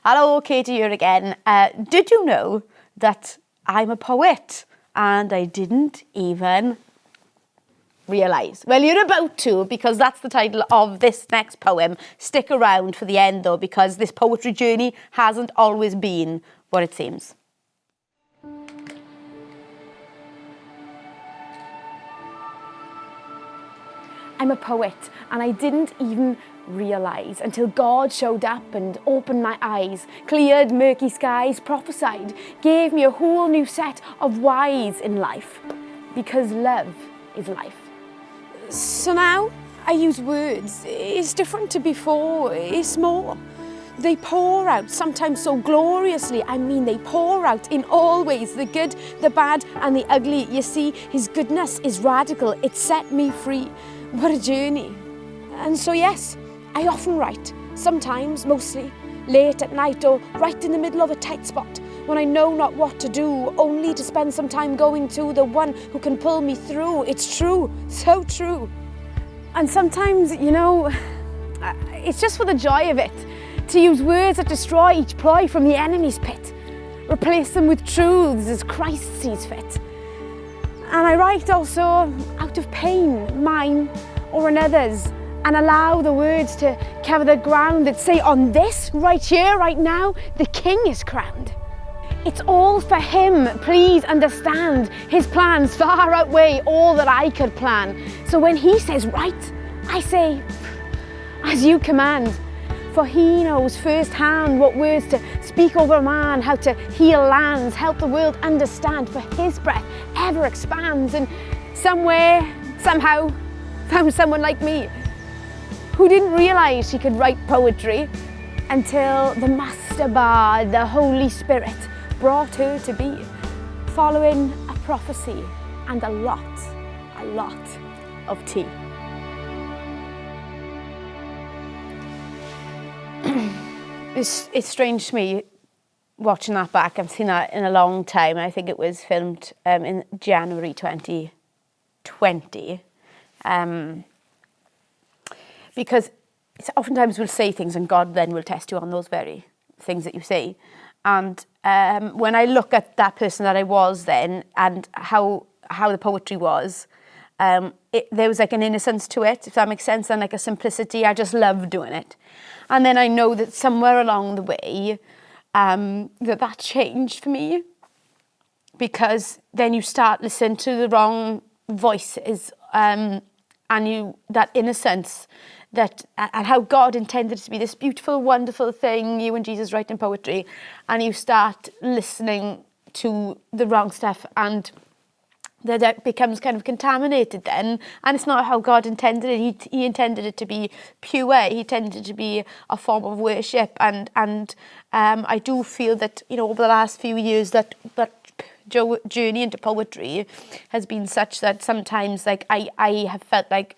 Hello, Katie here again. Did you know that I'm a poet? And I didn't even realise. Well, you're about to, because that's the title of this next poem. Stick around for the end though, because this poetry journey hasn't always been what it seems. I'm a poet, and I didn't even realise until God showed up and opened my eyes, cleared murky skies, prophesied, gave me a whole new set of whys in life, because love is life. So now I use words. It's different to before, it's more. They pour out, sometimes so gloriously. I mean, they pour out in all ways, the good, the bad, and the ugly. You see, His goodness is radical. It set me free. What a journey. And so yes, I often write, sometimes, mostly, late at night or right in the middle of a tight spot, when I know not what to do, only to spend some time going to the one who can pull me through. It's true, so true. And sometimes, you know, it's just for the joy of it, to use words that destroy each ploy from the enemy's pit, replace them with truths as Christ sees fit. And I write also out of pain, mine or another's, and allow the words to cover the ground that say, on this, right here, right now, the King is crowned. It's all for Him, please understand. His plans far outweigh all that I could plan. So when He says right, I say, as you command. For He knows firsthand what words to speak over man, how to heal lands, help the world understand. For His breath ever expands, and somewhere, somehow, found someone like me who didn't realise she could write poetry until the master bard, the Holy Spirit, brought her to be, following a prophecy and a lot of tea. It's strange to me watching that back. I haven't seen that in a long time. I think it was filmed in January 2020. Because oftentimes we'll say things and God then will test you on those very things that you say. And when I look at that person that I was then and how the poetry was, there was like an innocence to it, if that makes sense, and like a simplicity. I just loved doing it. And then I know that somewhere along the way, that changed for me, because then you start listening to the wrong voices, and that innocence, and how God intended it to be this beautiful, wonderful thing, you and Jesus writing poetry, and you start listening to the wrong stuff, and that becomes kind of contaminated then, and it's not how God intended it. He intended it to be pure. He intended it to be a form of worship, and I do feel that, you know, over the last few years that journey into poetry has been such that sometimes, like, I have felt like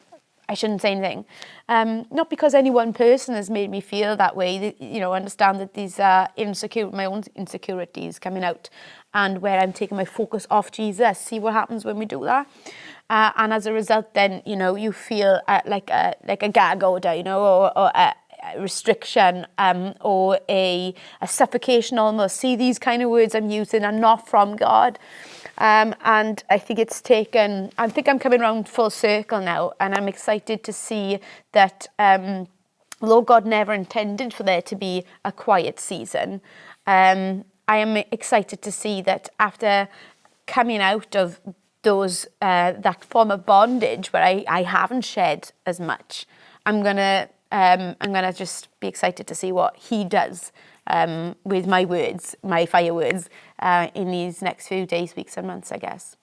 I shouldn't say anything. Not because any one person has made me feel that way. You know, understand that these are my own insecurities coming out, and where I'm taking my focus off Jesus. See what happens when we do that. And as a result, then, you know, you feel like a gag order, you know, or a restriction, or a suffocation almost. See, these kind of words I'm using are not from God. And I think I think I'm coming around full circle now, and I'm excited to see that although God never intended for there to be a quiet season, I am excited to see that after coming out of those that form of bondage where I haven't shared as much, I'm gonna just be excited to see what He does with my words, my fire words, in these next few days, weeks and months, I guess.